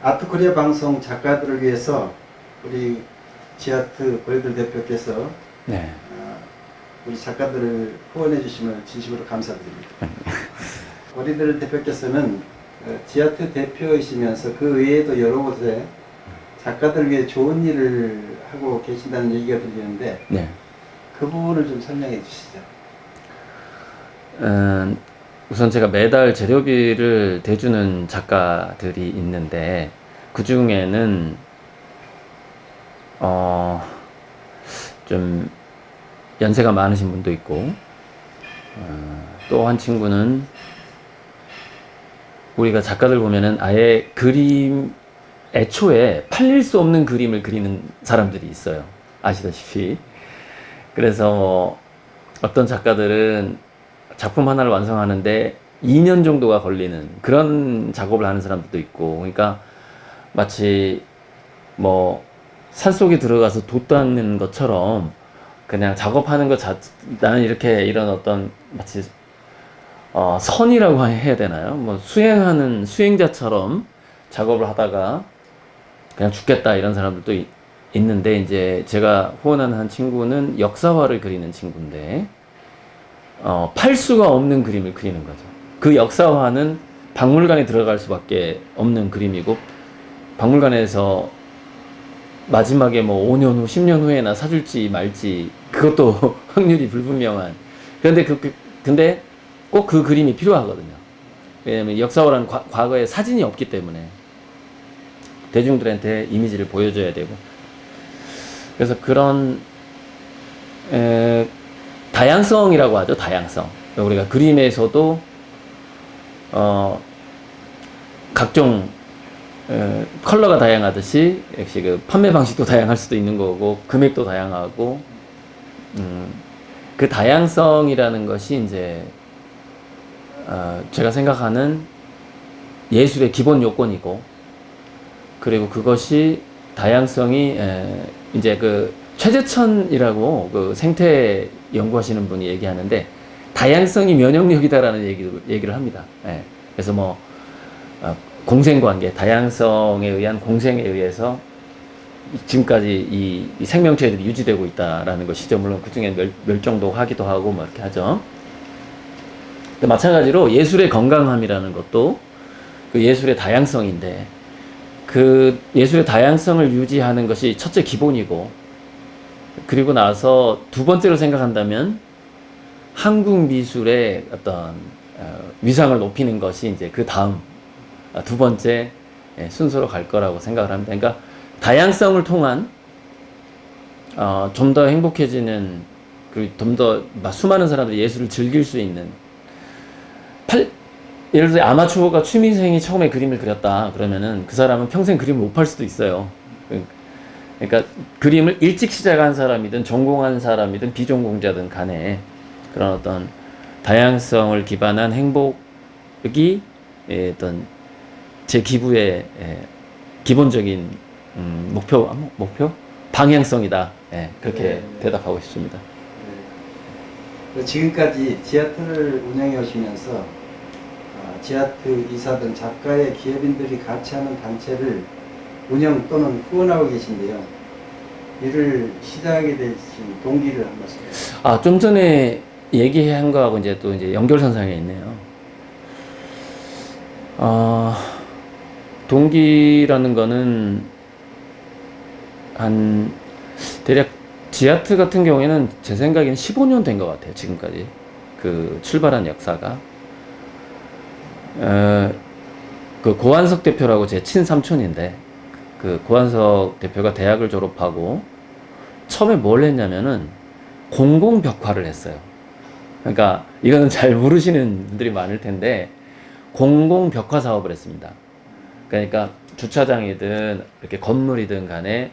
아트코리아 방송 작가들을 위해서 우리 지아트 고리들 대표께서 네. 우리 작가들을 후원해 주시면 진심으로 감사드립니다. 고리들 대표께서는 지아트 대표이시면서 그 외에도 여러 곳에 작가들을 위해 좋은 일을 하고 계신다는 얘기가 들리는데 네. 그 부분을 좀 설명해 주시죠. 우선 제가 매달 재료비를 대주는 작가들이 있는데 그 중에는 좀 연세가 많으신 분도 있고 또 한 친구는 우리가 작가들 보면은 아예 그림 애초에 팔릴 수 없는 그림을 그리는 사람들이 있어요. 아시다시피. 그래서 어떤 작가들은 작품 하나를 완성하는데 2년 정도가 걸리는 그런 작업을 하는 사람들도 있고, 그러니까 마치 뭐 산속에 들어가서 돛 닦는 것처럼 그냥 작업하는 것 나는 이렇게 이런 어떤 마치 선이라고 해야 되나요? 뭐 수행하는 수행자처럼 작업을 하다가 그냥 죽겠다 이런 사람들도 있는데, 이제 제가 후원하는 한 친구는 역사화를 그리는 친구인데 팔 수가 없는 그림을 그리는 거죠. 그 역사화는 박물관에 들어갈 수밖에 없는 그림이고, 박물관에서 마지막에 뭐 5년 후, 10년 후에나 사줄지 말지 그것도 확률이 불분명한. 근데 꼭 그 그림이 필요하거든요. 왜냐면 역사화라는 과거에 사진이 없기 때문에 대중들한테 이미지를 보여줘야 되고, 그래서 그런 다양성이라고 하죠. 다양성. 우리가 그림에서도 각종 컬러가 다양하듯이 역시 그 판매 방식도 다양할 수도 있는 거고 금액도 다양하고, 그 다양성이라는 것이 이제 제가 생각하는 예술의 기본 요건이고, 그리고 그것이 다양성이 이제 그 최재천이라고 그 생태 연구하시는 분이 얘기하는데 다양성이 면역력이다라는 얘기를 합니다. 예. 그래서 뭐 공생관계, 다양성에 의한 공생에 의해서 지금까지 이 생명체들이 유지되고 있다라는 것이죠. 물론 그 중에 멸종도 하기도 하고 뭐 이렇게 하죠. 마찬가지로 예술의 건강함이라는 것도 그 예술의 다양성인데, 그 예술의 다양성을 유지하는 것이 첫째 기본이고, 그리고 나서 두 번째로 생각한다면 한국 미술의 어떤 위상을 높이는 것이 이제 그 다음 두 번째 순서로 갈 거라고 생각을 합니다. 그러니까 다양성을 통한 좀 더 행복해지는, 그리고 좀 더 수많은 사람들이 예술을 즐길 수 있는, 예를 들어 아마추어가 취미생이 처음에 그림을 그렸다 그러면은 그 사람은 평생 그림을 못 팔 수도 있어요. 그러니까 그림을 일찍 시작한 사람이든 전공한 사람이든 비전공자든 간에 그런 어떤 다양성을 기반한 행복이 어떤 제 기부의 기본적인 목표 방향성이다. 그렇게 대답하고 싶습니다. 지금까지 지아트를 운영해 오시면서 지아트 이사든 작가의 기업인들이 같이 하는 단체를 운영 또는 후원하고 계신데요. 이를 시작하게 되신 동기를 한 말씀 해주세요. 좀 전에 얘기한 거하고 이제 또 이제 연결선상에 있네요. 동기라는 거는 대략 지아트 같은 경우에는 제 생각에는 15년 된 것 같아요. 지금까지 그 출발한 역사가. 그 고한석 대표라고 제 친삼촌인데, 그 고한석 대표가 대학을 졸업하고 처음에 뭘 했냐면은 공공벽화를 했어요. 그러니까 이거는 잘 모르시는 분들이 많을 텐데 공공벽화 사업을 했습니다. 그러니까 주차장이든 이렇게 건물이든 간에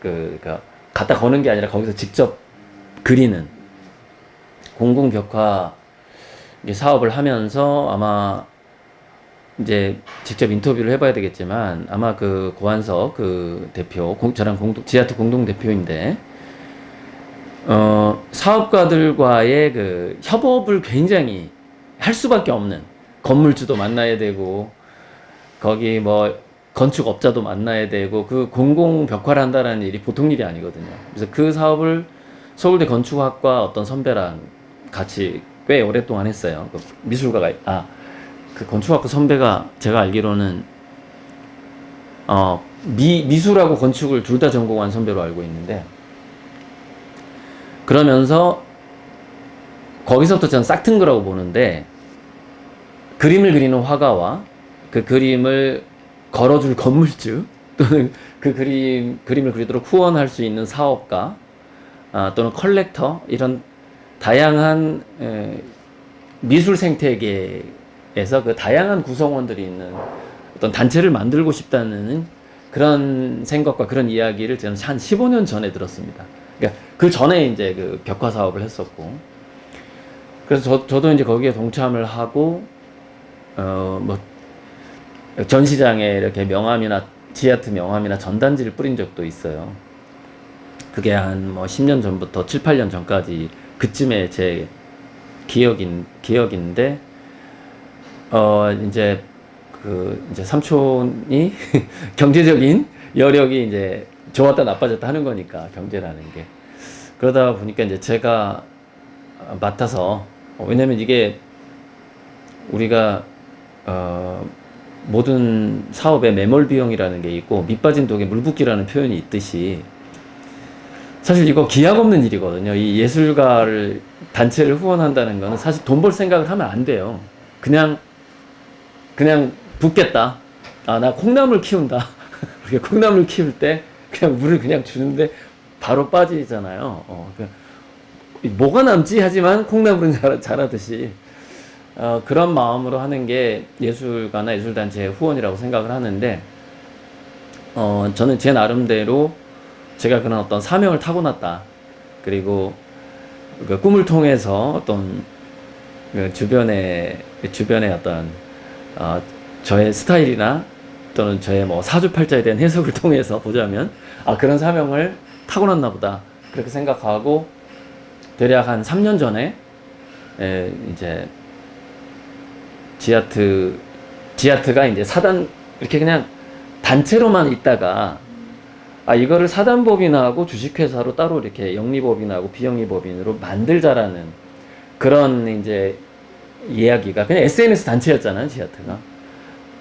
그러니까 갖다 거는 게 아니라 거기서 직접 그리는 공공벽화 사업을 하면서, 아마 이제 직접 인터뷰를 해봐야 되겠지만 아마 그 고한석 그 대표, 저랑 지아트 공동 대표인데, 사업가들과의 그 협업을 굉장히 할 수밖에 없는, 건물주도 만나야 되고 거기 뭐 건축업자도 만나야 되고 그 공공 벽화를 한다는 일이 보통 일이 아니거든요. 그래서 그 사업을 서울대 건축학과 어떤 선배랑 같이 꽤 오랫동안 했어요. 그 미술가가 그 건축학과 선배가 제가 알기로는 미술하고 건축을 둘 다 전공한 선배로 알고 있는데, 그러면서 거기서부터 저는 싹튼 거라고 보는데, 그림을 그리는 화가와 그 그림을 걸어줄 건물주 또는 그 그림을 그리도록 후원할 수 있는 사업가 또는 컬렉터, 이런 다양한 미술 생태계에서 그 다양한 구성원들이 있는 어떤 단체를 만들고 싶다는 그런 생각과 그런 이야기를 저는 한 15년 전에 들었습니다. 그러니까 그 전에 이제 그 벽화 사업을 했었고, 그래서 저도 이제 거기에 동참을 하고 뭐 전시장에 이렇게 명함이나 지아트 명함이나 전단지를 뿌린 적도 있어요. 그게 한 뭐 10년 전부터 7, 8년 전까지 그쯤에 제 기억인데, 이제 이제 삼촌이 경제적인 여력이 이제 좋았다 나빠졌다 하는 거니까, 경제라는 게. 그러다 보니까 이제 제가 맡아서, 왜냐면 이게 우리가 모든 사업에 매몰 비용이라는 게 있고 밑빠진 독에 물 붓기라는 표현이 있듯이, 사실 이거 기약 없는 일이거든요. 이 예술가를 단체를 후원한다는 거는 사실 돈 벌 생각을 하면 안 돼요. 그냥 붓겠다. 나 콩나물 키운다. 우리가 콩나물 키울 때 그냥 물을 그냥 주는데 바로 빠지잖아요. 뭐가 남지 하지만 콩나물은 자라듯이 그런 마음으로 하는 게 예술가나 예술단체의 후원이라고 생각을 하는데, 저는 제 나름대로 제가 그런 어떤 사명을 타고났다. 그리고 그 꿈을 통해서 어떤 그 주변의 어떤 저의 스타일이나 또는 저의 뭐 사주팔자에 대한 해석을 통해서 보자면 그런 사명을 타고났나 보다, 그렇게 생각하고 대략 한 3년 전에 이제 지아트가 이제 사단 이렇게 그냥 단체로만 있다가 이거를 사단법인하고 주식회사로 따로 이렇게 영리법인하고 비영리법인으로 만들자라는 그런 이제 이야기가 그냥 SNS 단체였잖아요, 지아트가.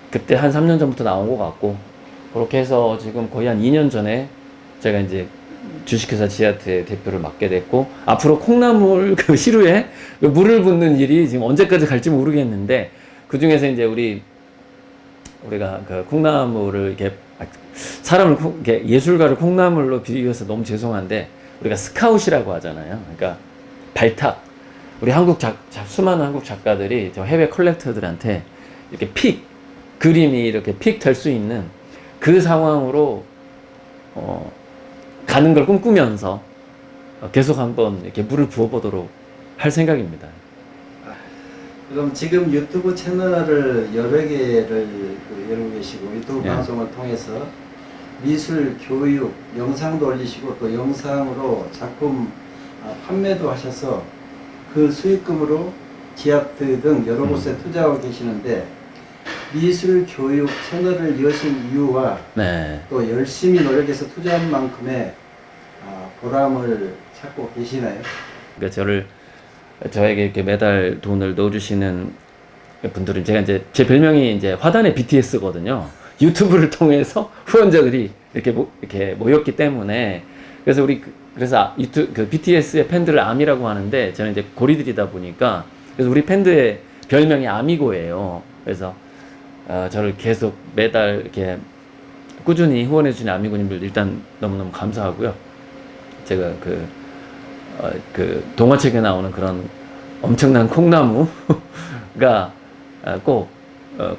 그때 한 3년 전부터 나온 것 같고, 그렇게 해서 지금 거의 한 2년 전에 제가 이제 주식회사 지아트의 대표를 맡게 됐고, 앞으로 콩나물 그 시루에 물을 붓는 일이 지금 언제까지 갈지 모르겠는데, 그 중에서 이제 우리가 그 콩나물을 이렇게 이렇게 예술가를 콩나물로 비유해서 너무 죄송한데, 우리가 스카웃이라고 하잖아요. 그러니까 발탁. 우리 수많은 한국 작가들이 저 해외 컬렉터들한테 이렇게 그림이 이렇게 픽 될 수 있는 그 상황으로 가는 걸 꿈꾸면서 계속 한번 이렇게 물을 부어보도록 할 생각입니다. 그럼 지금 유튜브 채널을 여러 개를 열고 계시고, 유튜브 방송을 통해서 미술, 교육, 영상도 올리시고 또 영상으로 작품 판매도 하셔서 그 수익금으로 지아트 등 여러 곳에 투자하고 계시는데, 미술, 교육 채널을 여신 이유와 또 열심히 노력해서 투자한 만큼의 보람을 찾고 계시나요? 그러니까 저에게 이렇게 매달 돈을 넣어주시는 분들은, 제가 이제 제 별명이 이제 화단의 BTS거든요. 유튜브를 통해서 후원자들이 이렇게 모였기 때문에, 그래서 그래서 그 BTS의 팬들을 아미라고 하는데, 저는 이제 고리들이다 보니까, 그래서 우리 팬들의 별명이 아미고예요. 그래서 저를 계속 매달 이렇게 꾸준히 후원해주시는 아미고님들 일단 너무너무 감사하고요. 제가 그 동화책에 나오는 그런 엄청난 콩나무가 꼭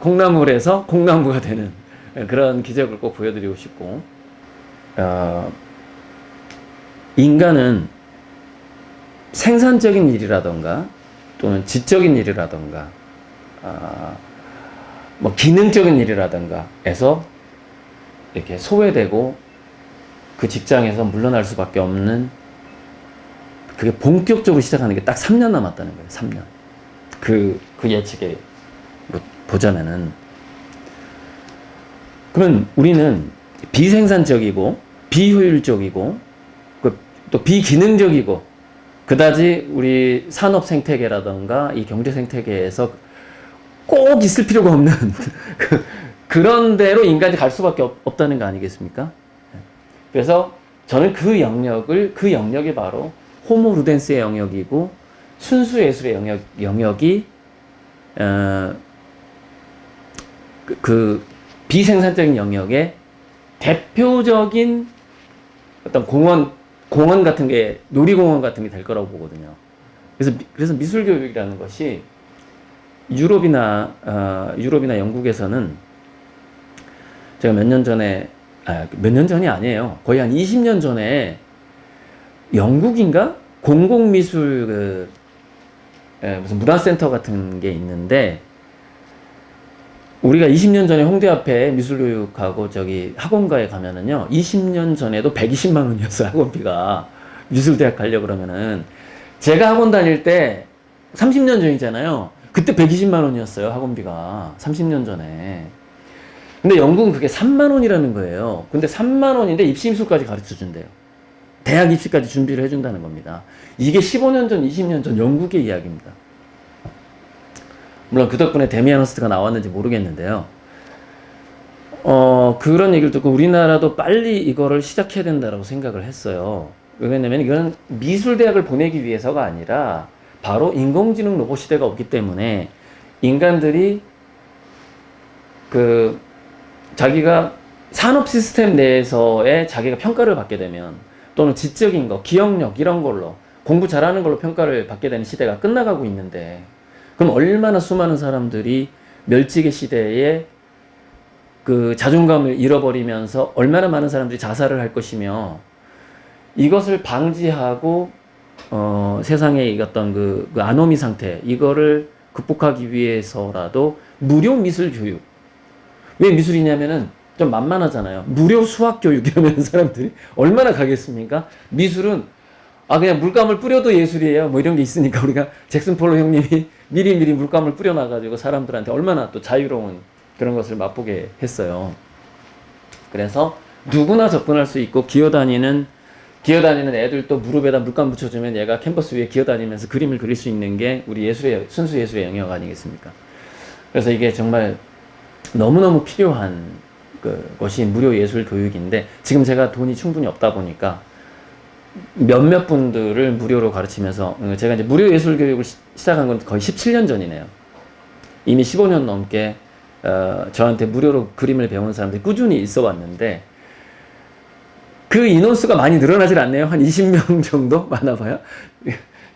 콩나물에서 콩나무가 되는 그런 기적을 꼭 보여드리고 싶고, 인간은 생산적인 일이라던가 또는 지적인 일이라던가 뭐 기능적인 일이라던가 해서 이렇게 소외되고 그 직장에서 물러날 수밖에 없는, 그게 본격적으로 시작하는 게 딱 3년 남았다는 거예요. 3년. 그 예측에 보자면은. 그러면 우리는 비생산적이고 비효율적이고 또 비기능적이고 그다지 우리 산업 생태계라던가 이 경제 생태계에서 꼭 있을 필요가 없는 그런 데로 인간이 갈 수밖에 없다는 거 아니겠습니까? 그래서 저는 그 영역이 바로 호모 루덴스의 영역이고 순수 예술의 영역이 그 비생산적인 영역의 대표적인 어떤 공원 같은 게, 놀이공원 같은 게 될 거라고 보거든요. 그래서 미술 교육이라는 것이 유럽이나 영국에서는 제가 몇 년 전이 아니에요. 거의 한 20년 전에 영국인가? 공공미술 무슨 문화센터 같은 게 있는데, 우리가 20년 전에 홍대 앞에 미술교육하고 저기 학원가에 가면은요, 20년 전에도 120만 원이었어요, 학원비가. 미술대학 가려고 그러면은. 제가 학원 다닐 때 30년 전이잖아요. 그때 120만 원이었어요, 학원비가. 30년 전에. 근데 영국은 그게 3만 원이라는 거예요. 근데 3만 원인데 입시미술까지 가르쳐 준대요. 대학 입시까지 준비를 해준다는 겁니다. 이게 15년 전, 20년 전 영국의 이야기입니다. 물론 그 덕분에 데미안 허스트가 나왔는지 모르겠는데요. 그런 얘기를 듣고 우리나라도 빨리 이거를 시작해야 된다고 생각을 했어요. 왜냐면 이건 미술대학을 보내기 위해서가 아니라 바로 인공지능 로봇 시대가 없기 때문에 인간들이 자기가 산업 시스템 내에서의 자기가 평가를 받게 되면, 또는 지적인 거, 기억력 이런 걸로 공부 잘하는 걸로 평가를 받게 되는 시대가 끝나가고 있는데, 그럼 얼마나 수많은 사람들이 멸치계 시대에 그 자존감을 잃어버리면서 얼마나 많은 사람들이 자살을 할 것이며, 이것을 방지하고 세상의 어떤 그 아노미 상태, 이거를 극복하기 위해서라도 무료 미술 교육. 왜 미술이냐면은 좀 만만하잖아요. 무료 수학 교육 이러면 사람들이 얼마나 가겠습니까? 미술은 그냥 물감을 뿌려도 예술이에요. 뭐 이런 게 있으니까 우리가 잭슨 폴로 형님이 미리 물감을 뿌려놔가지고 사람들한테 얼마나 또 자유로운 그런 것을 맛보게 했어요. 그래서 누구나 접근할 수 있고, 기어다니는 애들도 무릎에다 물감 붙여주면 얘가 캔버스 위에 기어다니면서 그림을 그릴 수 있는 게 우리 순수 예술의 영역 아니겠습니까? 그래서 이게 정말 너무너무 필요한 것이 무료 예술 교육인데, 지금 제가 돈이 충분히 없다 보니까 몇몇 분들을 무료로 가르치면서, 제가 이제 무료 예술 교육을 시작한 건 거의 17년 전이네요. 이미 15년 넘게 저한테 무료로 그림을 배우는 사람들이 꾸준히 있어 왔는데, 그 인원수가 많이 늘어나질 않네요. 한 20명 정도 많아봐요.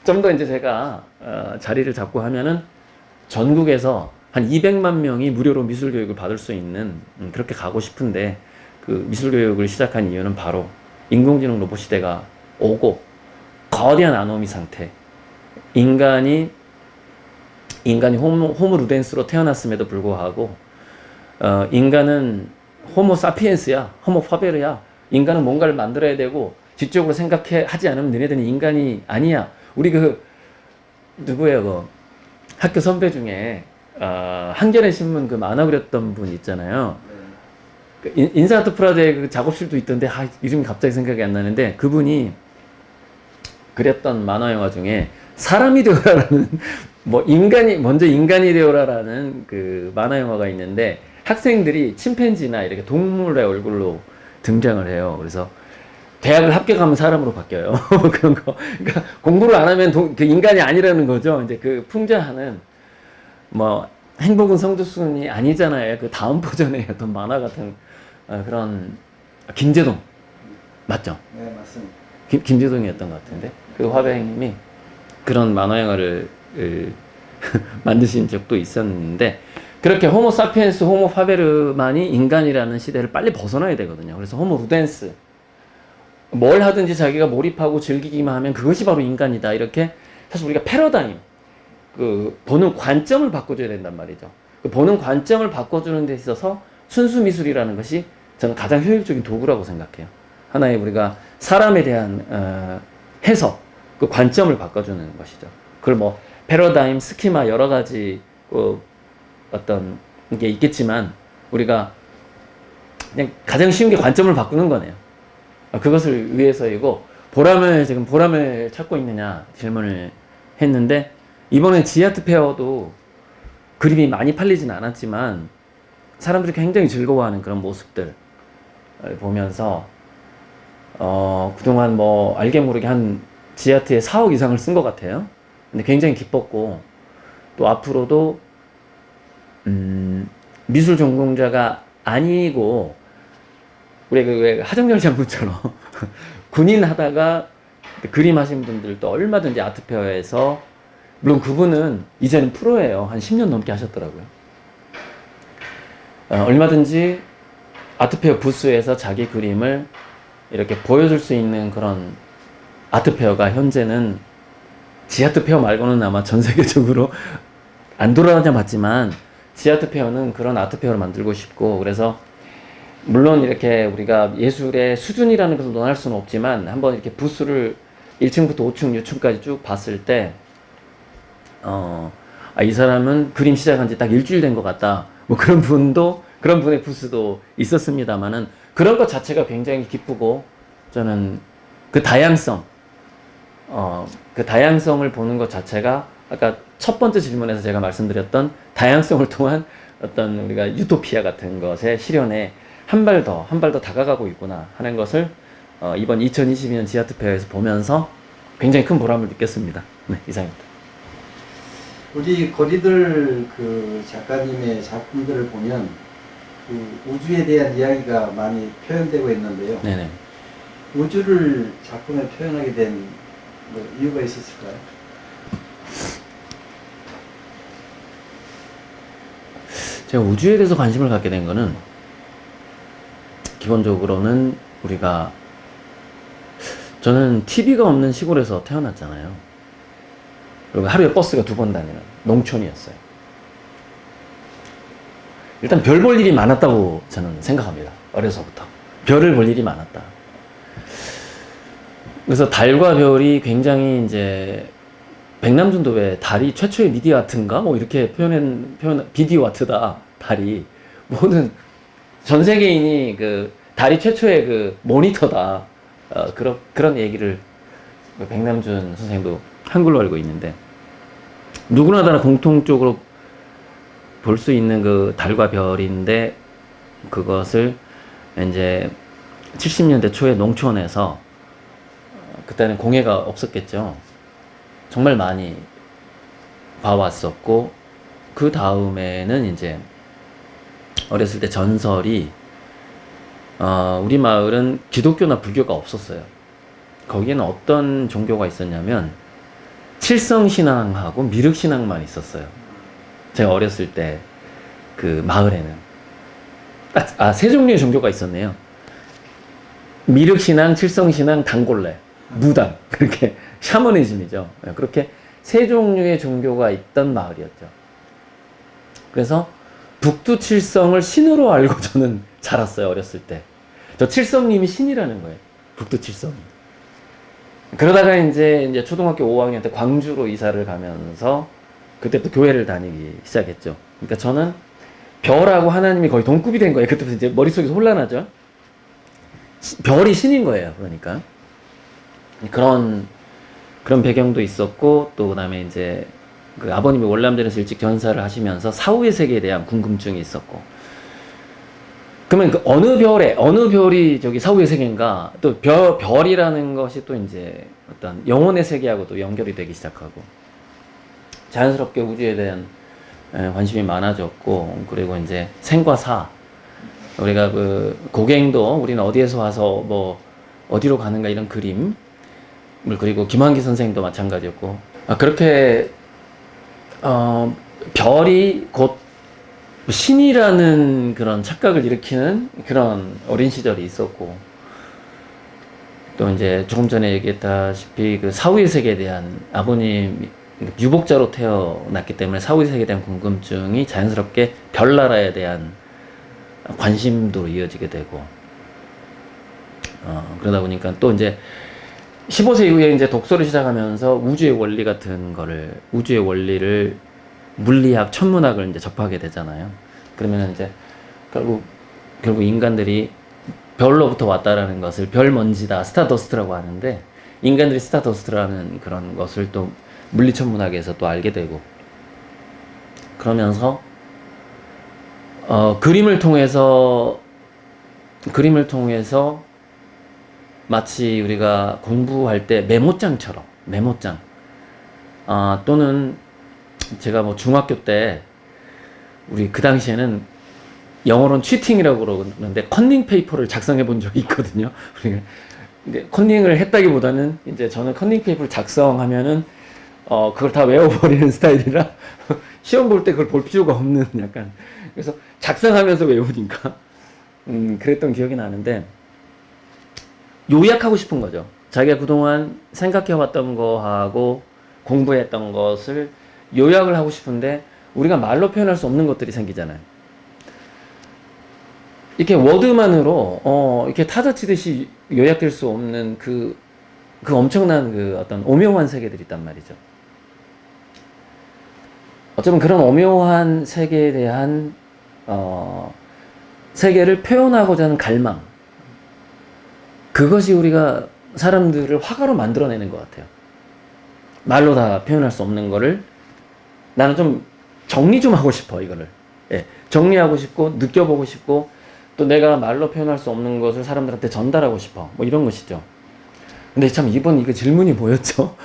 좀 더 이제 제가 자리를 잡고 하면은 전국에서 한 200만 명이 무료로 미술 교육을 받을 수 있는, 그렇게 가고 싶은데, 그 미술 교육을 시작한 이유는 바로 인공지능 로봇 시대가 오고 거대한 아노미 상태, 인간이 호모 루덴스로 태어났음에도 불구하고 인간은 호모 사피엔스야, 호모 파베르야. 인간은 뭔가를 만들어야 되고 지적으로 하지 않으면 너네들은 인간이 아니야. 우리 누구예요? 학교 선배 중에 한겨레 신문 만화 그렸던 분 있잖아요. 인사아트 프라자의 작업실도 있던데 이름이 갑자기 생각이 안 나는데, 그분이 그렸던 만화 영화 중에 사람이 되어라라는 먼저 인간이 되어라라는 그 만화 영화가 있는데, 학생들이 침팬지나 이렇게 동물의 얼굴로 등장을 해요. 그래서 대학을 합격하면 사람으로 바뀌어요. 그런 거. 그러니까 공부를 안 하면 인간이 아니라는 거죠. 이제 그 풍자하는 행복은 성두순이 아니잖아요. 그 다음 버전의 어떤 만화 같은 그런 김재동 맞죠? 네, 맞습니다. 김재동이었던 것 같은데, 그 화백님이 그런 만화 영화를 만드신 적도 있었는데, 그렇게 호모 사피엔스, 호모 파베르만이 인간이라는 시대를 빨리 벗어나야 되거든요. 그래서 호모 루덴스, 뭘 하든지 자기가 몰입하고 즐기기만 하면 그것이 바로 인간이다. 이렇게 사실 우리가 패러다임, 보는 관점을 바꿔줘야 된단 말이죠. 보는 관점을 바꿔주는 데 있어서 순수 미술이라는 것이 저는 가장 효율적인 도구라고 생각해요. 하나의 우리가 사람에 대한 해석, 그 관점을 바꿔주는 것이죠. 그걸 패러다임, 스키마 여러 가지 어떤 게 있겠지만, 우리가 그냥 가장 쉬운 게 관점을 바꾸는 거네요. 그것을 위해서이고, 지금 보람을 찾고 있느냐 질문을 했는데, 이번에 지아트 페어도 그림이 많이 팔리진 않았지만 사람들이 굉장히 즐거워하는 그런 모습들 보면서 그동안 뭐 알게 모르게 한 지아트에 4억 이상을 쓴 것 같아요. 근데 굉장히 기뻤고, 또 앞으로도 미술 전공자가 아니고 우리 왜 하정열 장군처럼 군인 하다가 그림 하신 분들도 얼마든지 아트페어에서, 물론 그분은 이제는 프로예요. 한 10년 넘게 하셨더라고요. 얼마든지 아트페어 부스에서 자기 그림을 이렇게 보여줄 수 있는 그런 아트페어가 현재는 지아트페어 말고는 아마 전 세계적으로 안 돌아다녀 봤지만, 지아트페어는 그런 아트페어를 만들고 싶고, 그래서 물론 이렇게 우리가 예술의 수준이라는 것을 논할 수는 없지만, 한번 이렇게 부스를 1층부터 5층, 6층까지 쭉 봤을 때 이 사람은 그림 시작한 지 딱 일주일 된 것 같다, 뭐 그런 분의 부스도 있었습니다만은, 그런 것 자체가 굉장히 기쁘고, 저는 그 다양성을 보는 것 자체가 아까 첫 번째 질문에서 제가 말씀드렸던 다양성을 통한 어떤 우리가 유토피아 같은 것의 실현에 한 발 더 다가가고 있구나 하는 것을 이번 2022년 지아트페어에서 보면서 굉장히 큰 보람을 느꼈습니다. 네, 이상입니다. 우리 거리들 그 작가님의 작품들을 보면 그 우주에 대한 이야기가 많이 표현되고 있는데요. 네네. 우주를 작품에 표현하게 된 뭐 이유가 있었을까요? 제가 우주에 대해서 관심을 갖게 된 거는, 기본적으로는 저는 TV가 없는 시골에서 태어났잖아요. 그리고 하루에 버스가 2번 다니는 농촌이었어요. 일단 별 볼 일이 많았다고 저는 생각합니다. 어려서부터. 별을 볼 일이 많았다. 그래서 달과 별이 굉장히 이제, 백남준도 왜 달이 최초의 미디어 아트인가? 뭐 이렇게 비디오 아트다. 달이. 모든 전 세계인이 그 달이 최초의 그 모니터다. 그런 얘기를 백남준 선생님도 한글로 알고 있는데, 누구나 다 공통적으로 볼 수 있는 그 달과 별인데, 그것을 이제 70년대 초에 농촌에서, 그때는 공해가 없었겠죠. 정말 많이 봐왔었고, 그 다음에는 이제 어렸을 때 전설이, 우리 마을은 기독교나 불교가 없었어요. 거기에는 어떤 종교가 있었냐면 칠성신앙하고 미륵신앙만 있었어요. 제가 어렸을 때 그 마을에는 세 종류의 종교가 있었네요. 미륵신앙, 칠성신앙, 단골레, 무당, 그렇게 샤머니즘이죠. 그렇게 세 종류의 종교가 있던 마을이었죠. 그래서 북두칠성을 신으로 알고 저는 자랐어요, 어렸을 때. 저 칠성님이 신이라는 거예요, 북두칠성이. 그러다가 이제 초등학교 5학년 때 광주로 이사를 가면서 그때부터 교회를 다니기 시작했죠. 그러니까 저는 별하고 하나님이 거의 동급이 된 거예요. 그때부터 이제 머릿속에서 혼란하죠. 별이 신인 거예요, 그러니까. 그런 배경도 있었고, 또 그다음에 이제 그 아버님이 월남전에서 일찍 전사를 하시면서 사후의 세계에 대한 궁금증이 있었고, 그러면 그 어느 별이 저기 사후의 세계인가, 또 별이라는 것이 또 이제 어떤 영혼의 세계하고 또 연결이 되기 시작하고, 자연스럽게 우주에 대한 관심이 많아졌고, 그리고 이제 생과 사, 우리가 그 고갱도 우리는 어디에서 와서 뭐 어디로 가는가 이런 그림을 그리고 김환기 선생도 마찬가지였고, 그렇게 별이 곧 신이라는 그런 착각을 일으키는 그런 어린 시절이 있었고, 또 이제 조금 전에 얘기했다시피 그 사후의 세계에 대한, 아버님 유복자로 태어났기 때문에 사후의 세계에 대한 궁금증이 자연스럽게 별나라에 대한 관심도로 이어지게 되고, 그러다 보니까 또 이제 15세 이후에 이제 독서를 시작하면서 우주의 원리 같은 거를, 우주의 원리를 물리학, 천문학을 이제 접하게 되잖아요. 그러면 이제 결국 결국 인간들이 별로부터 왔다라는 것을 별먼지다, 스타더스트라고 하는데, 인간들이 스타더스트라는 그런 것을 또 물리천문학에서 또 알게 되고, 그러면서 그림을 통해서 마치 우리가 공부할 때 메모장처럼, 메모장, 또는 제가 뭐 중학교 때 우리 그 당시에는 영어로는 치팅이라고 그러는데 컨닝 페이퍼를 작성해 본 적이 있거든요. 근데 컨닝을 했다기보다는 이제 저는 컨닝 페이퍼를 작성하면은 그걸 다 외워버리는 스타일이라 시험 볼 때 그걸 볼 필요가 없는 약간, 그래서 작성하면서 외우니까 그랬던 기억이 나는데, 요약하고 싶은 거죠. 자기가 그동안 생각해왔던 거하고 공부했던 것을 요약을 하고 싶은데 우리가 말로 표현할 수 없는 것들이 생기잖아요. 이렇게 워드만으로 이렇게 타자치듯이 요약될 수 없는 그 엄청난 그 어떤 오묘한 세계들이 있단 말이죠. 어쩌면 그런 오묘한 세계에 대한 세계를 표현하고자 하는 갈망, 그것이 우리가 사람들을 화가로 만들어내는 것 같아요. 말로 다 표현할 수 없는 거를 나는 좀 정리 좀 하고 싶어, 이거를. 예, 정리하고 싶고 느껴보고 싶고 또 내가 말로 표현할 수 없는 것을 사람들한테 전달하고 싶어, 뭐 이런 것이죠. 근데 참 이번 이거 질문이 뭐였죠?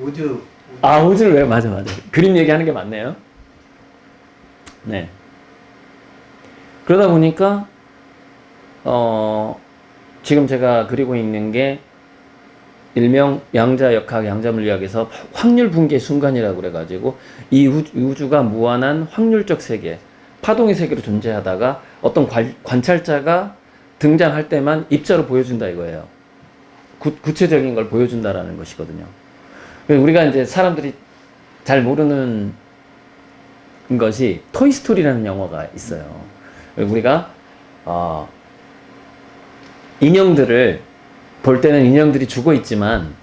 우주. 우주를 왜? 맞아. 그림 얘기하는 게 맞네요. 네. 그러다 보니까 지금 제가 그리고 있는 게 일명 양자역학, 양자물리학에서 확률 붕괴 순간이라고 그래가지고 이 우주가 무한한 확률적 세계, 파동의 세계로 존재하다가 어떤 관찰자가 등장할 때만 입자로 보여준다 이거예요. 구체적인 걸 보여준다라는 것이거든요. 우리가 이제 사람들이 잘 모르는 것이 토이스토리라는 영화가 있어요. 우리가 인형들을 볼 때는 인형들이 죽어 있지만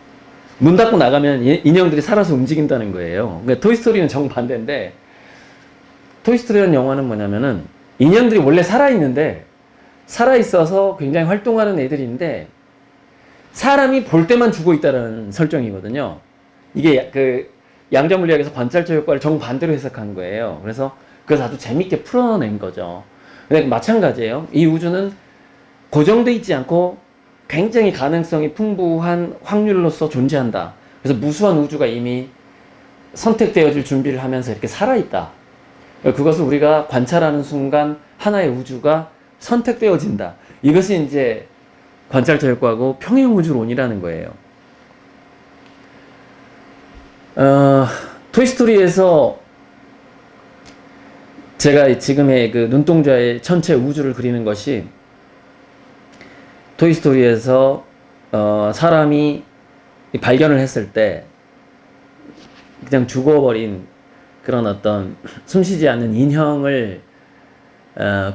문 닫고 나가면 인형들이 살아서 움직인다는 거예요. 그러니까 토이스토리는 정반대인데, 토이스토리라는 영화는 뭐냐면은 인형들이 원래 살아있는데 살아있어서 굉장히 활동하는 애들인데 사람이 볼 때만 죽어 있다는 설정이거든요. 이게 그 양자물리학에서 관찰자 효과를 정반대로 해석한 거예요. 그래서 그걸 아주 재밌게 풀어낸 거죠. 근데 마찬가지예요. 이 우주는 고정돼 있지 않고 굉장히 가능성이 풍부한 확률로서 존재한다. 그래서 무수한 우주가 이미 선택되어질 준비를 하면서 이렇게 살아있다. 그것을 우리가 관찰하는 순간 하나의 우주가 선택되어진다. 이것이 이제 관찰자 효과고 평행우주론이라는 거예요. 토이스토리에서 제가 지금의 그 눈동자의 전체 우주를 그리는 것이, 토이스토리에서 사람이 발견을 했을 때 그냥 죽어버린 그런 어떤 숨쉬지 않는 인형을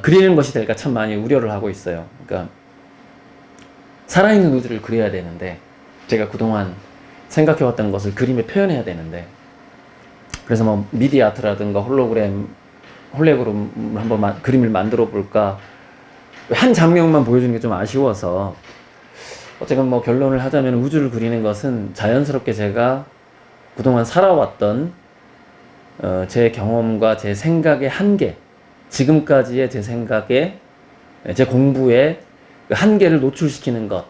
그리는 것이 될까 참 많이 우려를 하고 있어요. 그러니까 살아있는 우주를 그려야 되는데, 제가 그동안 생각해왔던 것을 그림에 표현해야 되는데, 그래서 뭐 미디 아트라든가 홀로그램으로 한번 그림을 만들어 볼까, 한 장면만 보여주는 게 좀 아쉬워서, 어쨌든 뭐 결론을 하자면 우주를 그리는 것은 자연스럽게 제가 그동안 살아왔던 제 경험과 제 생각의 한계, 지금까지의 제 생각에, 제 공부의 그 한계를 노출시키는 것,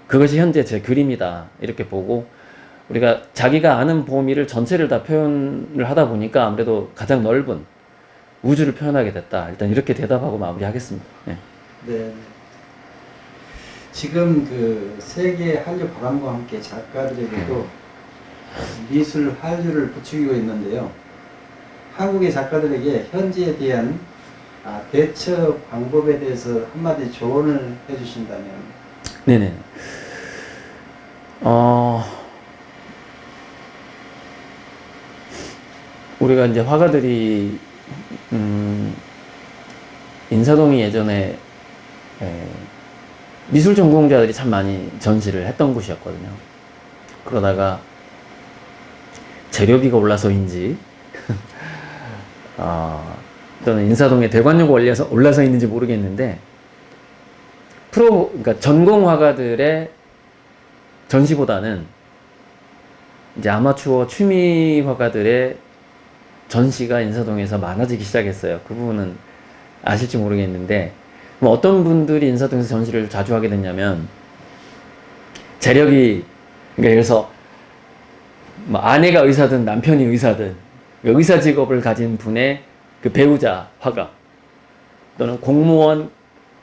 그것이 현재 제 그림이다 이렇게 보고, 우리가 자기가 아는 범위를 전체를 다 표현을 하다 보니까 아무래도 가장 넓은 우주를 표현하게 됐다. 일단 이렇게 대답하고 마무리하겠습니다. 네. 네. 지금 그 세계 한류 바람과 함께 작가들에게도 미술 한류를 부추기고 있는데요. 한국의 작가들에게 현지에 대한 대처 방법에 대해서 한마디 조언을 해주신다면? 네네. 우리가 이제 화가들이 인사동이 예전에 미술 전공자들이 참 많이 전시를 했던 곳이었거든요. 그러다가 재료비가 올라서인지 또는 인사동에 대관료가 올라서 있는지 모르겠는데 그러니까 전공 화가들의 전시보다는 이제 아마추어 취미 화가들의 전시가 인사동에서 많아지기 시작했어요. 그 부분은 아실지 모르겠는데 뭐 어떤 분들이 인사동에서 전시를 자주 하게 됐냐면 재력이 그러니까 그래서 뭐 아내가 의사든 남편이 의사든 의사 직업을 가진 분의 그 배우자 화가 또는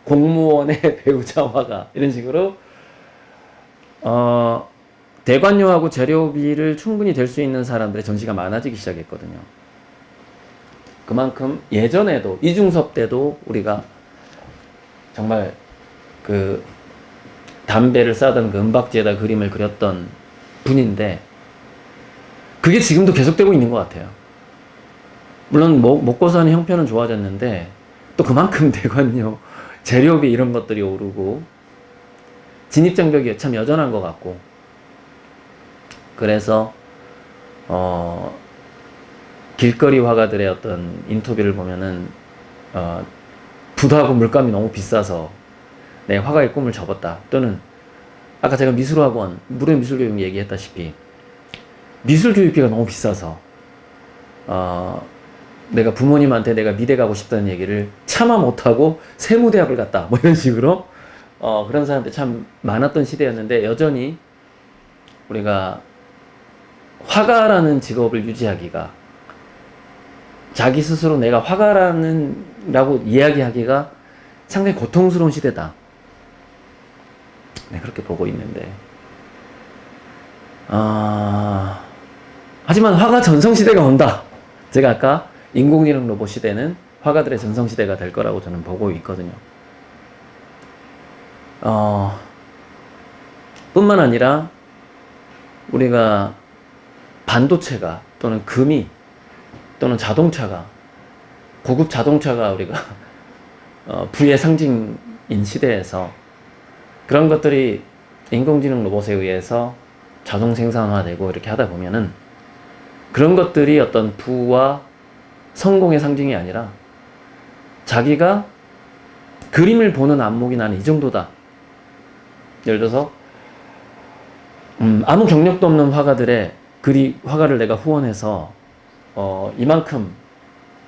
공무원의 배우자 화가 이런 식으로 대관료하고 재료비를 충분히 댈 수 있는 사람들의 전시가 많아지기 시작했거든요. 그만큼 예전에도 이중섭 때도 우리가 정말 그 담배를 싸던 그 은박지에다 그림을 그렸던 분인데 그게 지금도 계속되고 있는 것 같아요. 물론 먹고 사는 형편은 좋아졌는데 또 그만큼 대관료, 재료비 이런 것들이 오르고 진입장벽이 참 여전한 것 같고 그래서 길거리 화가들의 어떤 인터뷰를 보면은 부도하고 물감이 너무 비싸서 내 화가의 꿈을 접었다. 또는 아까 제가 미술학원, 무료 미술교육 얘기했다시피 미술교육비가 너무 비싸서 내가 부모님한테 내가 미대 가고 싶다는 얘기를 차마 못하고 세무대학을 갔다. 뭐 이런 식으로 그런 사람들 참 많았던 시대였는데 여전히 우리가 화가라는 직업을 유지하기가 자기 스스로 내가 화가라고 이야기하기가 상당히 고통스러운 시대다. 네, 그렇게 보고 있는데 하지만 화가 전성시대가 온다. 제가 아까 인공지능 로봇 시대는 화가들의 전성시대가 될 거라고 저는 보고 있거든요. 뿐만 아니라 우리가 반도체가 또는 금이 또는 자동차가 고급 자동차가 우리가 부의 상징인 시대에서 그런 것들이 인공지능 로봇에 의해서 자동 생산화되고 이렇게 하다 보면은 그런 것들이 어떤 부와 성공의 상징이 아니라 자기가 그림을 보는 안목이 나는 이 정도다. 예를 들어서 아무 경력도 없는 화가들의 화가를 내가 후원해서 이만큼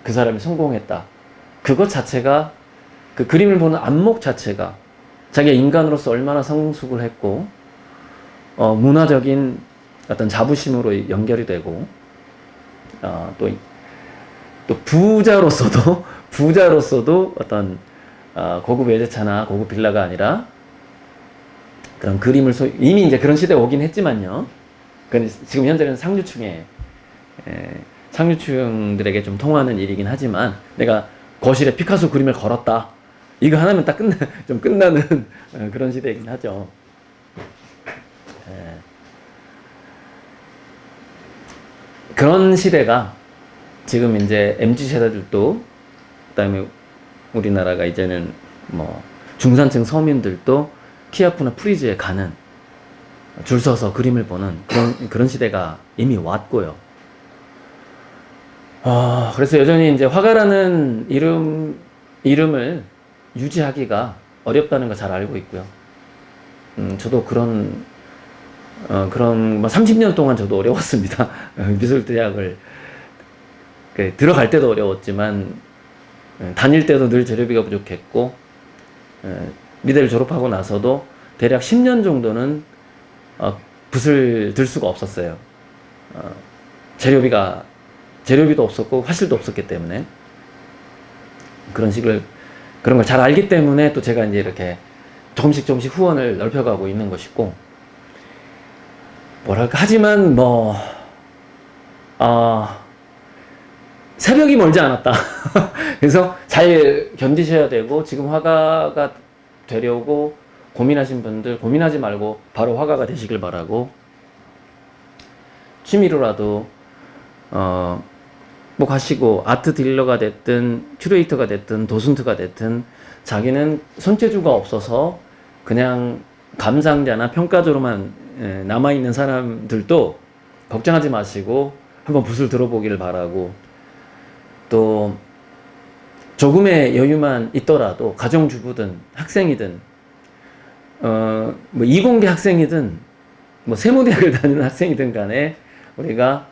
그 사람이 성공했다. 그것 자체가 그 그림을 보는 안목 자체가 자기가 인간으로서 얼마나 성숙을 했고 문화적인 어떤 자부심으로 연결이 되고 또 부자로서도 어떤 고급 외제차나 고급 빌라가 아니라 그런 그림을 이미 이제 그런 시대가 오긴 했지만요. 지금 현재는 상류층들에게 좀 통하는 일이긴 하지만 내가 거실에 피카소 그림을 걸었다. 이거 하나면 딱 좀 끝나는 그런 시대이긴 하죠. 그런 시대가 지금 이제 MZ 세대들도 그다음에 우리나라가 이제는 뭐 중산층 서민들도 키아프나 프리즈에 가는 줄 서서 그림을 보는 그런 시대가 이미 왔고요. 그래서 여전히 이제 화가라는 이름을 유지하기가 어렵다는 거 잘 알고 있고요. 저도 그런 뭐 30년 동안 저도 어려웠습니다. 미술대학을 들어갈 때도 어려웠지만 다닐 때도 늘 재료비가 부족했고 미대를 졸업하고 나서도 대략 10년 정도는 붓을 들 수가 없었어요. 재료비도 없었고 화실도 없었기 때문에 그런 걸 잘 알기 때문에 또 제가 이제 이렇게 조금씩 후원을 넓혀가고 있는 것이고 하지만 새벽이 멀지 않았다. 그래서 잘 견디셔야 되고 지금 화가가 되려고 고민하신 분들 고민하지 말고 바로 화가가 되시길 바라고 취미로라도 뭐 가시고 아트 딜러가 됐든 큐레이터가 됐든 도슨트가 됐든 자기는 손재주가 없어서 그냥 감상자나 평가자로만 남아있는 사람들도 걱정하지 마시고 한번 붓을 들어보기를 바라고 또 조금의 여유만 있더라도 가정주부든 학생이든 뭐 이공계 학생이든 뭐 세무대학을 다니는 학생이든 간에 우리가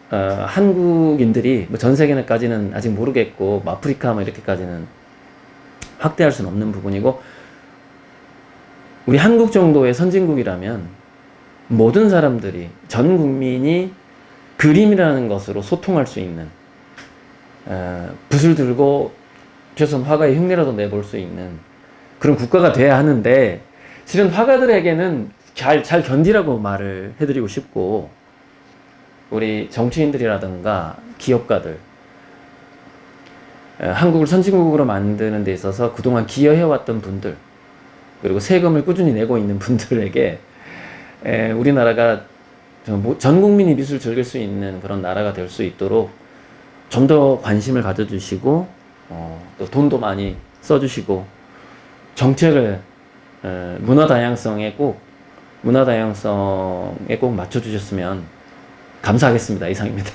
한국인들이 뭐 전 세계까지는 아직 모르겠고 뭐 아프리카 뭐 이렇게까지는 확대할 수는 없는 부분이고, 우리 한국 정도의 선진국이라면 모든 사람들이, 전 국민이 그림이라는 것으로 소통할 수 있는, 붓을 들고 최소한 화가의 흉내라도 내볼 수 있는 그런 국가가 돼야 하는데, 실은 화가들에게는 잘 견디라고 말을 해드리고 싶고, 우리 정치인들이라든가 기업가들, 한국을 선진국으로 만드는 데 있어서 그동안 기여해왔던 분들, 그리고 세금을 꾸준히 내고 있는 분들에게 우리나라가 전 국민이 미술을 즐길 수 있는 그런 나라가 될 수 있도록 좀 더 관심을 가져주시고, 또 돈도 많이 써주시고, 정책을 문화 다양성에 꼭 맞춰주셨으면 감사하겠습니다. 이상입니다.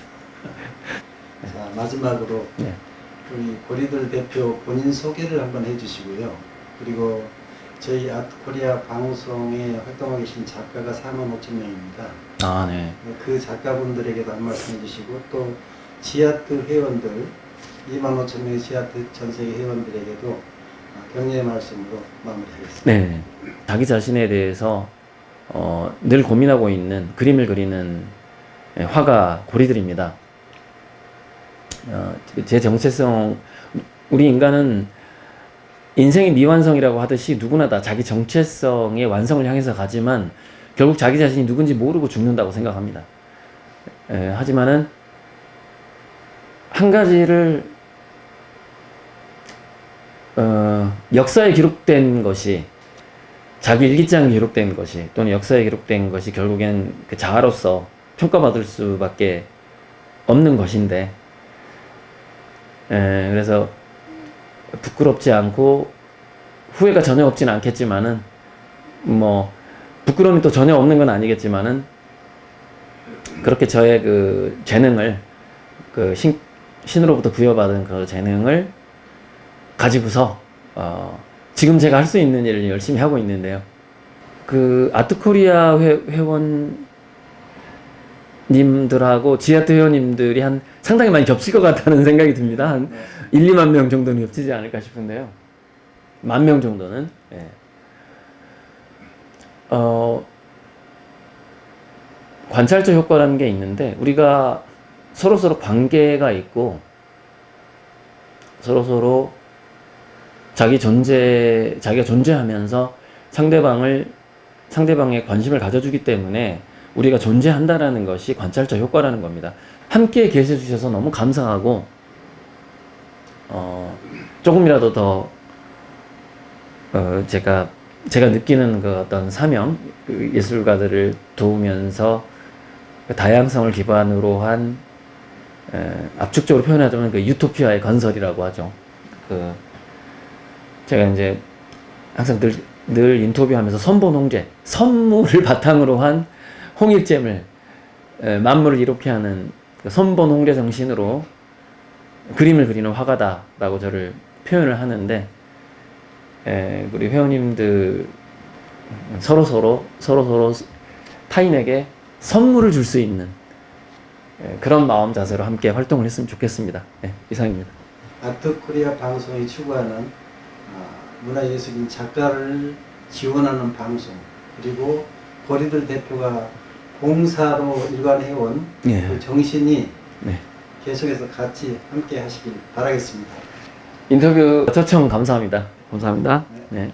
자, 마지막으로 네. 우리 고리들 대표 본인 소개를 한번 해주시고요. 그리고 저희 아트코리아 방송에 활동하고 계신 작가가 45,000명입니다. 아, 네. 그 작가분들에게도 한 말씀 해주시고, 또 지아트 회원들 25,000명의 지아트 전세계 회원들에게도 격려의 말씀으로 마무리하겠습니다. 네. 자기 자신에 대해서 늘 고민하고 있는, 그림을 그리는 화가 고리들입니다. 제 정체성, 우리 인간은 인생의 미완성이라고 하듯이 누구나 다 자기 정체성의 완성을 향해서 가지만 결국 자기 자신이 누군지 모르고 죽는다고 생각합니다. 하지만은 한 가지를 역사에 기록된 것이, 자기 일기장에 기록된 것이, 또는 역사에 기록된 것이 결국엔 그 자아로서 평가받을 수밖에 없는 것인데, 그래서 부끄럽지 않고 후회가 전혀 없지는 않겠지만은, 뭐 부끄러움이 또 전혀 없는 건 아니겠지만은, 그렇게 저의 그 재능을, 그 신으로부터 부여받은 그 재능을 가지고서 지금 제가 할 수 있는 일을 열심히 하고 있는데요. 그 아트코리아 회원님들하고 지아트 회원님들이 상당히 많이 겹칠 것 같다는 생각이 듭니다. 한 1, 2만 명 정도는 겹치지 않을까 싶은데요. 10,000명 정도는. 예. 관찰자 효과라는 게 있는데, 우리가 서로서로 관계가 있고 서로서로 자기가 존재하면서 상대방의 관심을 가져주기 때문에 우리가 존재한다라는 것이 관찰자 효과라는 겁니다. 함께 계셔 주셔서 너무 감사하고, 조금이라도 더 제가 느끼는 그 어떤 사명, 그 예술가들을 도우면서 그 다양성을 기반으로 한, 압축적으로 표현하자면 그 유토피아의 건설이라고 하죠. 제가 이제 항상 늘 인터뷰하면서 선본홍제, 선물을 바탕으로 한 홍일잼을, 만물을 이롭게 하는 그 선본홍제 정신으로 그림을 그리는 화가다라고 저를 표현을 하는데, 우리 회원님들 서로서로 타인에게 선물을 줄 수 있는 그런 마음 자세로 함께 활동을 했으면 좋겠습니다. 이상입니다. 아트코리아 방송이 추구하는 문화예술인 작가를 지원하는 방송, 그리고 고리들 대표가 봉사로 일관해온 그 정신이 계속해서 같이 함께 하시길 바라겠습니다. 인터뷰 초청 감사합니다. 감사합니다. 네.